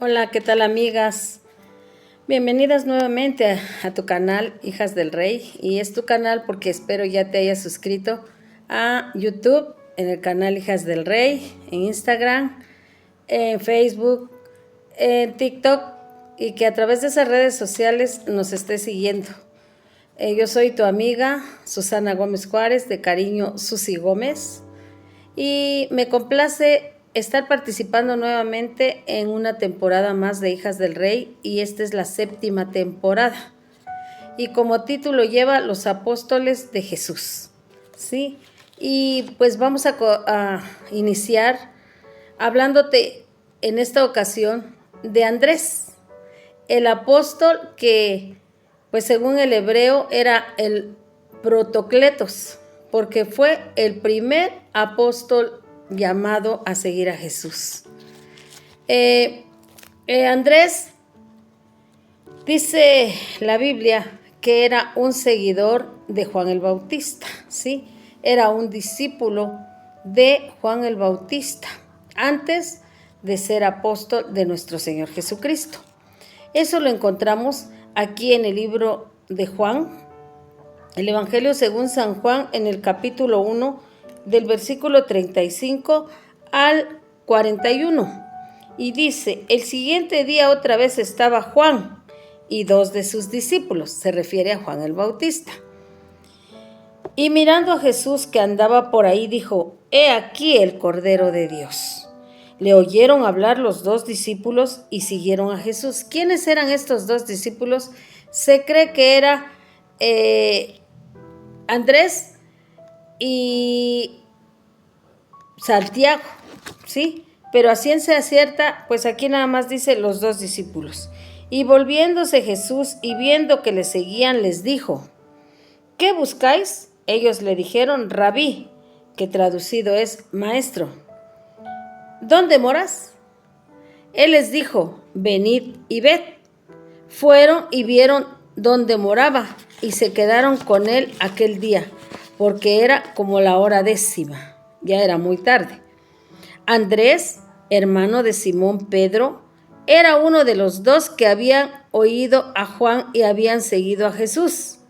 Hola, ¿qué tal amigas? Bienvenidas nuevamente a tu canal Hijas del Rey, y es tu canal porque espero ya te hayas suscrito a YouTube, en el canal Hijas del Rey, en Instagram, en Facebook, en TikTok, y que a través de esas redes sociales nos estés siguiendo. Yo soy tu amiga Susana Gómez Juárez, de cariño Susi Gómez, y me complace estar participando nuevamente en una temporada más de Hijas del Rey, y esta es la 7ª temporada. Y como título lleva Los Apóstoles de Jesús, ¿sí? Y pues vamos a iniciar hablándote en esta ocasión de Andrés, el apóstol que, pues según el hebreo, era el protocletos, porque fue el primer apóstol llamado a seguir a Jesús. Andrés, dice la Biblia que era un seguidor de Juan el Bautista, ¿sí? Era un discípulo de Juan el Bautista, antes de ser apóstol de nuestro Señor Jesucristo. Eso lo encontramos aquí en el libro de Juan, el Evangelio según San Juan, en el capítulo 1, del versículo 35 al 41. Y dice: el siguiente día otra vez estaba Juan y 2 de sus discípulos, se refiere a Juan el Bautista. Y mirando a Jesús que andaba por ahí, dijo: he aquí el Cordero de Dios. Le oyeron hablar los 2 discípulos y siguieron a Jesús. ¿Quiénes eran estos 2 discípulos? Se cree que era Andrés y Santiago, ¿sí? Pero a ciencia cierta, pues aquí nada más dice los 2 discípulos. Y volviéndose Jesús y viendo que le seguían, les dijo: ¿qué buscáis? Ellos le dijeron: Rabí, que traducido es maestro. ¿Dónde moras? Él les dijo: venid y ved. Fueron y vieron dónde moraba, y se quedaron con él aquel día, porque era como la hora 10:00, ya era muy tarde. Andrés, hermano de Simón Pedro, era uno de los 2 que habían oído a Juan y habían seguido a Jesús.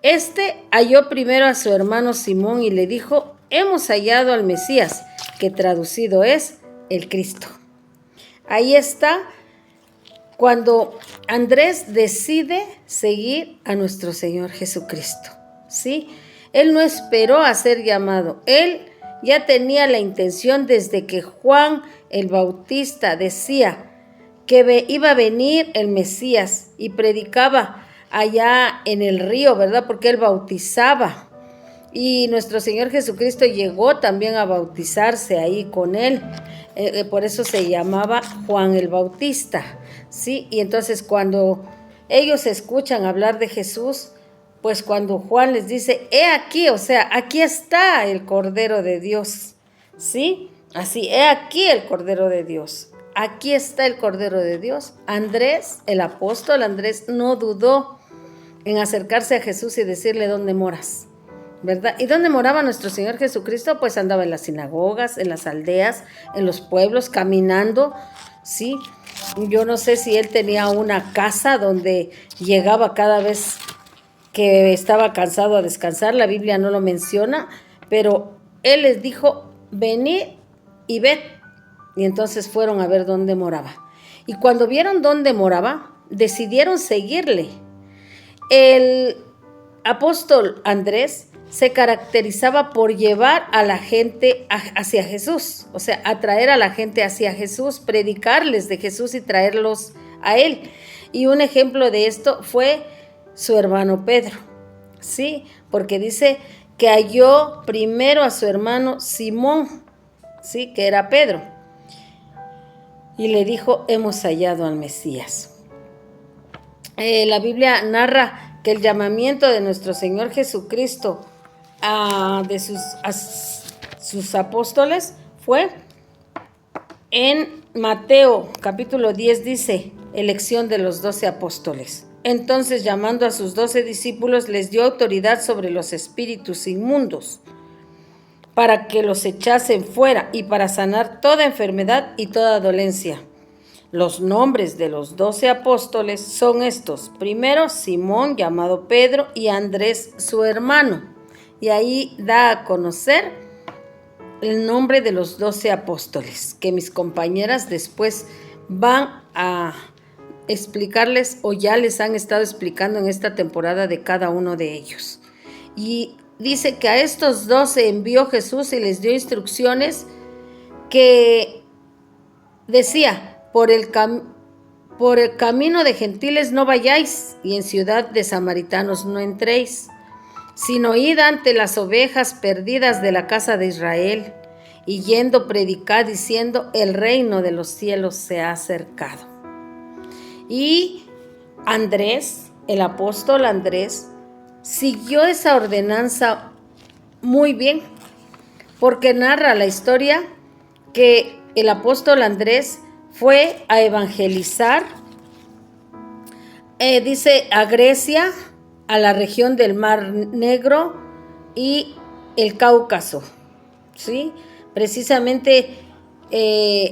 Este halló primero a su hermano Simón y le dijo: hemos hallado al Mesías, que traducido es el Cristo. Ahí está cuando Andrés decide seguir a nuestro Señor Jesucristo, ¿sí? Él no esperó a ser llamado. Él ya tenía la intención desde que Juan el Bautista decía que iba a venir el Mesías y predicaba allá en el río, ¿verdad? Porque él bautizaba. Y nuestro Señor Jesucristo llegó también a bautizarse ahí con él. Por eso se llamaba Juan el Bautista, ¿sí? Y entonces cuando ellos escuchan hablar de Jesús, pues cuando Juan les dice: he aquí, o sea, aquí está el Cordero de Dios, ¿sí? Así, he aquí el Cordero de Dios. Aquí está el Cordero de Dios. Andrés, el apóstol Andrés, no dudó en acercarse a Jesús y decirle: ¿dónde moras? ¿Verdad? ¿Y dónde moraba nuestro Señor Jesucristo? Pues andaba en las sinagogas, en las aldeas, en los pueblos, caminando, ¿sí? Yo no sé si él tenía una casa donde llegaba cada vez que estaba cansado a descansar. La Biblia no lo menciona, pero él les dijo: venid y ved. Y entonces fueron a ver dónde moraba. Y cuando vieron dónde moraba, decidieron seguirle. El apóstol Andrés se caracterizaba por llevar a la gente hacia Jesús, o sea, atraer a la gente hacia Jesús, predicarles de Jesús y traerlos a él. Y un ejemplo de esto fue su hermano Pedro, ¿sí? Porque dice que halló primero a su hermano Simón, ¿sí? Que era Pedro. Y le dijo: hemos hallado al Mesías. La Biblia narra que el llamamiento de nuestro Señor Jesucristo a sus apóstoles fue en Mateo capítulo 10, dice: elección de los 12 apóstoles. Entonces, llamando a sus 12 discípulos, les dio autoridad sobre los espíritus inmundos, para que los echasen fuera y para sanar toda enfermedad y toda dolencia. Los nombres de los 12 apóstoles son estos. Primero, Simón, llamado Pedro, y Andrés, su hermano. Y ahí da a conocer el nombre de los 12 apóstoles, que mis compañeras después van a explicarles o ya les han estado explicando en esta temporada de cada uno de ellos. Y dice que a estos 12 envió Jesús y les dio instrucciones que decía: por el camino de gentiles no vayáis, y en ciudad de samaritanos no entréis, sino id ante las ovejas perdidas de la casa de Israel, y yendo predicad diciendo: el reino de los cielos se ha acercado. Y Andrés, el apóstol Andrés, siguió esa ordenanza muy bien, porque narra la historia que el apóstol Andrés fue a evangelizar, dice, a Grecia, a la región del Mar Negro y el Cáucaso, ¿sí? Precisamente,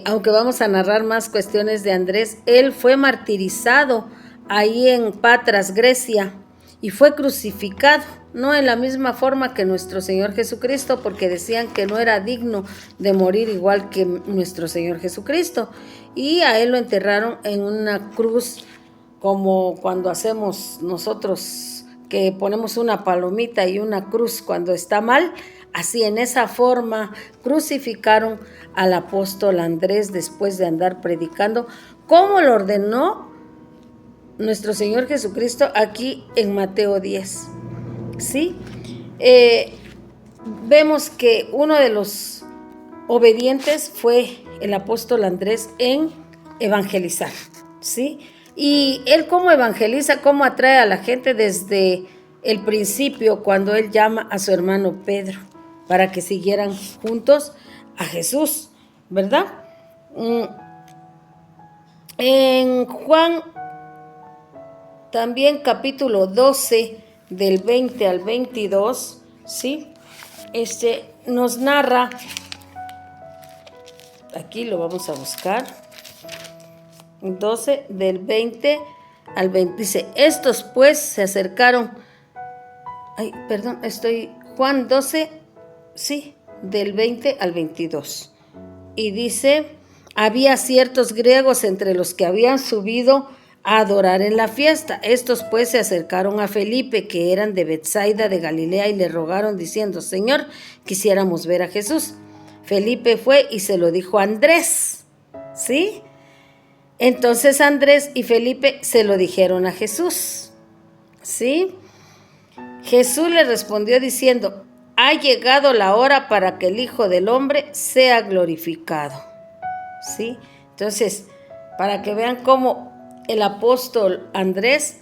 aunque vamos a narrar más cuestiones de Andrés, él fue martirizado ahí en Patras, Grecia, y fue crucificado, no en la misma forma que nuestro Señor Jesucristo, porque decían que no era digno de morir igual que nuestro Señor Jesucristo, y a él lo enterraron en una cruz, como cuando hacemos nosotros, que ponemos una palomita y una cruz cuando está mal. Así, en esa forma, crucificaron al apóstol Andrés después de andar predicando, como lo ordenó nuestro Señor Jesucristo aquí en Mateo 10. ¿Sí? Vemos que uno de los obedientes fue el apóstol Andrés en evangelizar, ¿sí? Y él cómo evangeliza, cómo atrae a la gente desde el principio, cuando él llama a su hermano Pedro para que siguieran juntos a Jesús, ¿verdad? En Juan también capítulo 12 del 20 al 22, ¿sí? Nos narra, aquí lo vamos a buscar, 12 del 20 al 20, dice: estos pues se acercaron, Juan 12, sí, del 20 al 22, y dice: había ciertos griegos entre los que habían subido a adorar en la fiesta. Estos pues se acercaron a Felipe, que eran de Betsaida de Galilea, y le rogaron diciendo: Señor, quisiéramos ver a Jesús. Felipe fue y se lo dijo a Andrés, ¿sí? Entonces Andrés y Felipe se lo dijeron a Jesús, ¿sí? Jesús le respondió diciendo: ha llegado la hora para que el Hijo del Hombre sea glorificado, ¿sí? Entonces, para que vean cómo el apóstol Andrés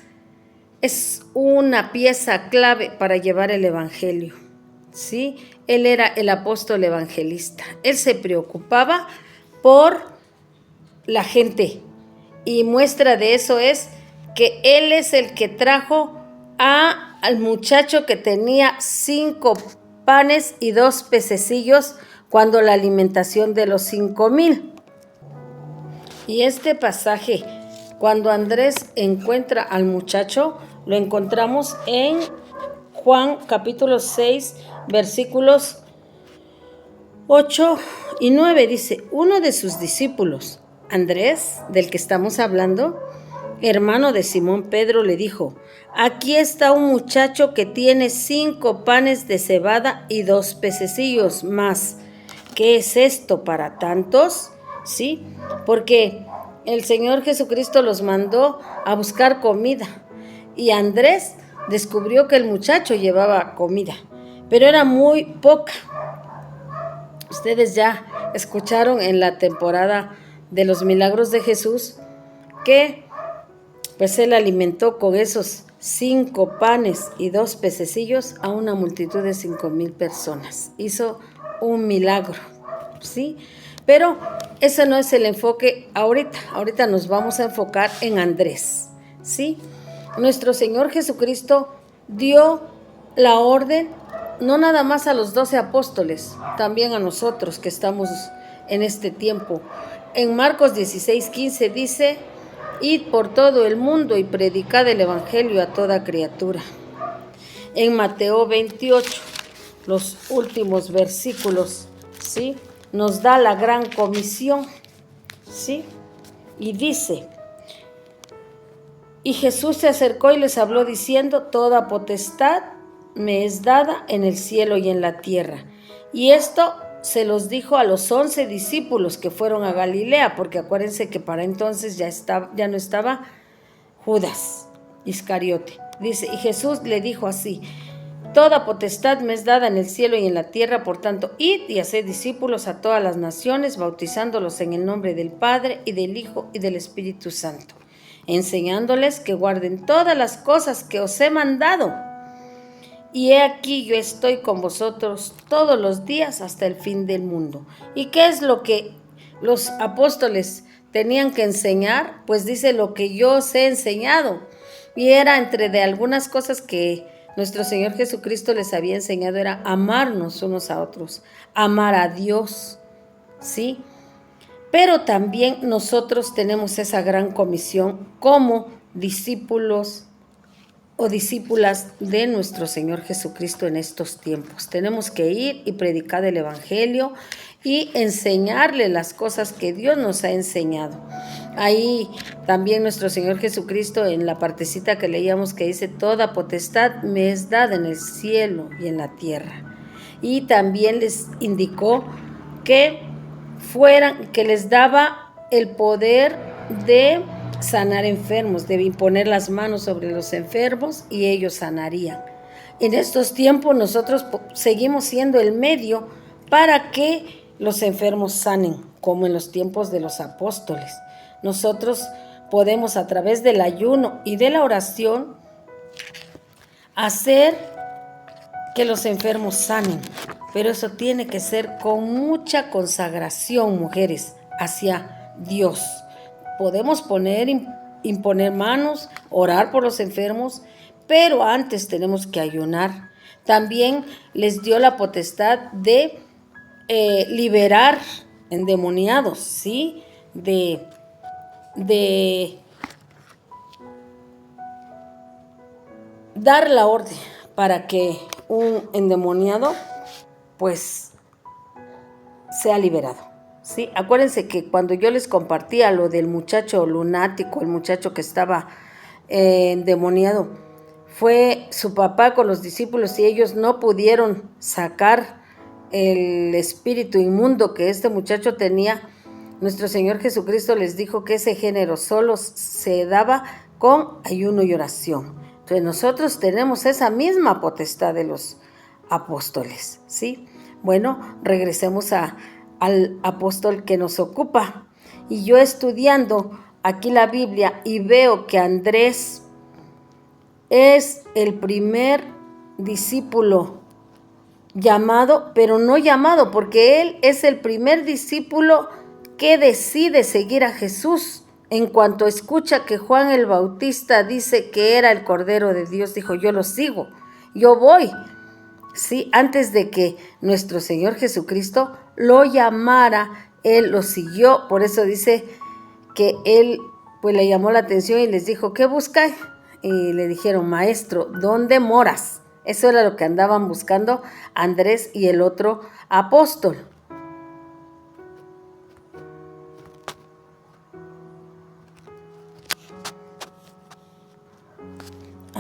es una pieza clave para llevar el evangelio, ¿sí? Él era el apóstol evangelista. Él se preocupaba por la gente, y muestra de eso es que él es el que trajo al muchacho que tenía 5 panes y 2 pececillos cuando la alimentación de los 5,000. Y este pasaje, cuando Andrés encuentra al muchacho, lo encontramos en Juan capítulo 6, versículos 8 y 9. Dice: uno de sus discípulos, Andrés, del que estamos hablando, hermano de Simón Pedro, le dijo: aquí está un muchacho que tiene 5 panes de cebada y 2 pececillos más. ¿Qué es esto para tantos? ¿Sí? Porque el Señor Jesucristo los mandó a buscar comida, y Andrés descubrió que el muchacho llevaba comida, pero era muy poca. Ustedes ya escucharon en la temporada de los milagros de Jesús que pues él alimentó con esos 5 panes y 2 pececillos a una multitud de 5,000 personas. Hizo un milagro, ¿sí? Pero ese no es el enfoque ahorita. Ahorita nos vamos a enfocar en Andrés, ¿sí? Nuestro Señor Jesucristo dio la orden no nada más a los 12 apóstoles, también a nosotros que estamos en este tiempo, En Marcos 16:15 dice: id por todo el mundo y predicad el evangelio a toda criatura. En Mateo 28, los últimos versículos, ¿sí?, nos da la gran comisión, ¿sí? Y dice: y Jesús se acercó y les habló diciendo: toda potestad me es dada en el cielo y en la tierra. Y esto se los dijo a los 11 discípulos que fueron a Galilea, porque acuérdense que para entonces ya no estaba Judas Iscariote. Dice: y Jesús le dijo así: toda potestad me es dada en el cielo y en la tierra, por tanto, id y haced discípulos a todas las naciones, bautizándolos en el nombre del Padre y del Hijo y del Espíritu Santo, enseñándoles que guarden todas las cosas que os he mandado. Y he aquí, yo estoy con vosotros todos los días hasta el fin del mundo. ¿Y qué es lo que los apóstoles tenían que enseñar? Pues dice: lo que yo os he enseñado. Y era entre de algunas cosas que nuestro Señor Jesucristo les había enseñado, era amarnos unos a otros, amar a Dios, ¿sí? Pero también nosotros tenemos esa gran comisión como discípulos o discípulas de nuestro Señor Jesucristo en estos tiempos. Tenemos que ir y predicar el evangelio y enseñarle las cosas que Dios nos ha enseñado. Ahí también nuestro Señor Jesucristo, en la partecita que leíamos, que dice: toda potestad me es dada en el cielo y en la tierra. Y también les indicó que les daba el poder de sanar enfermos, de imponer las manos sobre los enfermos y ellos sanarían. En estos tiempos nosotros seguimos siendo el medio para que los enfermos sanen, como en los tiempos de los apóstoles. Nosotros podemos, a través del ayuno y de la oración, hacer que los enfermos sanen, pero eso tiene que ser con mucha consagración, mujeres, hacia Dios. Podemos imponer manos, orar por los enfermos, pero antes tenemos que ayunar. También les dio la potestad de liberar endemoniados, ¿sí? De dar la orden para que un endemoniado pues sea liberado, ¿sí? Acuérdense que cuando yo les compartía lo del muchacho lunático, el muchacho que estaba endemoniado, fue su papá con los discípulos y ellos no pudieron sacar el espíritu inmundo que este muchacho tenía. Nuestro Señor Jesucristo les dijo que ese género solo se daba con ayuno y oración. Entonces nosotros tenemos esa misma potestad de los apóstoles, ¿sí? Bueno, regresemos al apóstol que nos ocupa. Y yo estudiando aquí la Biblia y veo que Andrés es el primer discípulo llamado, pero no llamado, porque él es el primer discípulo que decide seguir a Jesús. En cuanto escucha que Juan el Bautista dice que era el Cordero de Dios, dijo: yo lo sigo, yo voy. Sí, antes de que nuestro Señor Jesucristo lo llamara, él lo siguió. Por eso dice que él pues le llamó la atención y les dijo: ¿qué buscáis? Y le dijeron: maestro, ¿dónde moras? Eso era lo que andaban buscando Andrés y el otro apóstol.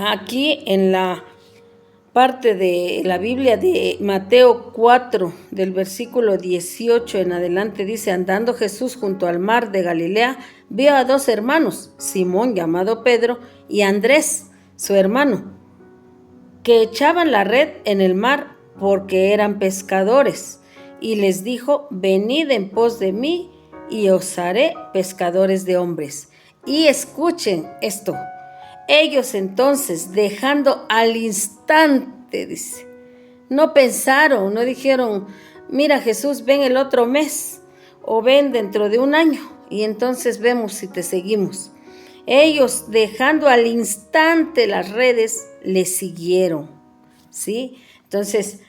Aquí en la parte de la Biblia de Mateo 4, del versículo 18 en adelante, dice: andando Jesús junto al mar de Galilea, vio a dos hermanos, Simón llamado Pedro y Andrés, su hermano, que echaban la red en el mar porque eran pescadores, y les dijo: venid en pos de mí y os haré pescadores de hombres. Y escuchen esto: ellos entonces, dejando al instante, dice, no pensaron, no dijeron: mira Jesús, ven el otro mes o ven dentro de un año y entonces vemos si te seguimos. Ellos, dejando al instante las redes, le siguieron, ¿sí? Entonces,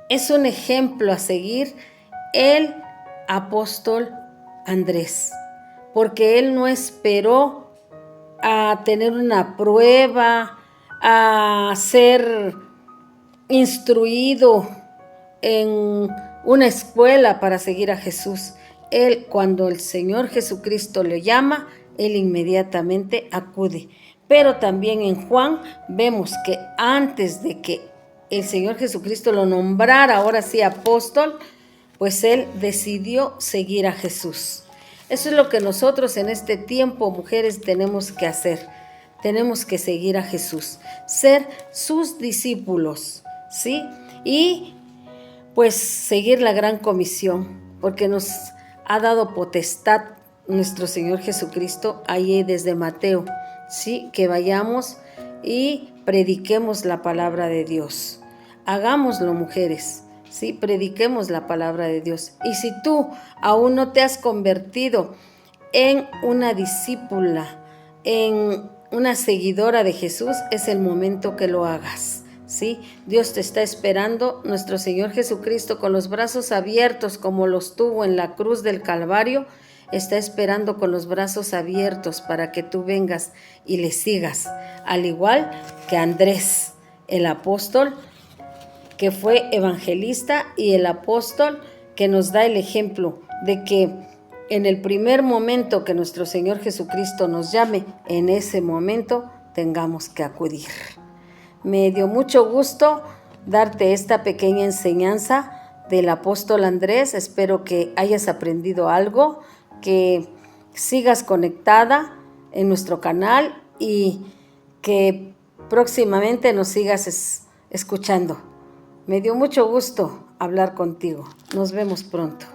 es un ejemplo a seguir el apóstol Andrés, porque él no esperó a tener una prueba, a ser instruido en una escuela para seguir a Jesús. Él, cuando el Señor Jesucristo le llama, él inmediatamente acude. Pero también en Juan vemos que antes de que el Señor Jesucristo lo nombrara ahora sí apóstol, pues él decidió seguir a Jesús. Eso es lo que nosotros en este tiempo, mujeres, tenemos que hacer. Tenemos que seguir a Jesús, ser sus discípulos, ¿sí? Y pues seguir la gran comisión, porque nos ha dado potestad nuestro Señor Jesucristo ahí desde Mateo, ¿sí? Que vayamos y prediquemos la palabra de Dios. Hagámoslo, mujeres, ¿sí? Prediquemos la palabra de Dios. Y si tú aún no te has convertido en una discípula, en una seguidora de Jesús, es el momento que lo hagas, ¿sí? Dios te está esperando. Nuestro Señor Jesucristo, con los brazos abiertos como los tuvo en la cruz del Calvario, está esperando con los brazos abiertos para que tú vengas y le sigas, al igual que Andrés, el apóstol que fue evangelista, y el apóstol que nos da el ejemplo de que en el primer momento que nuestro Señor Jesucristo nos llame, en ese momento tengamos que acudir. Me dio mucho gusto darte esta pequeña enseñanza del apóstol Andrés. Espero que hayas aprendido algo, que sigas conectada en nuestro canal y que próximamente nos sigas escuchando. Me dio mucho gusto hablar contigo. Nos vemos pronto.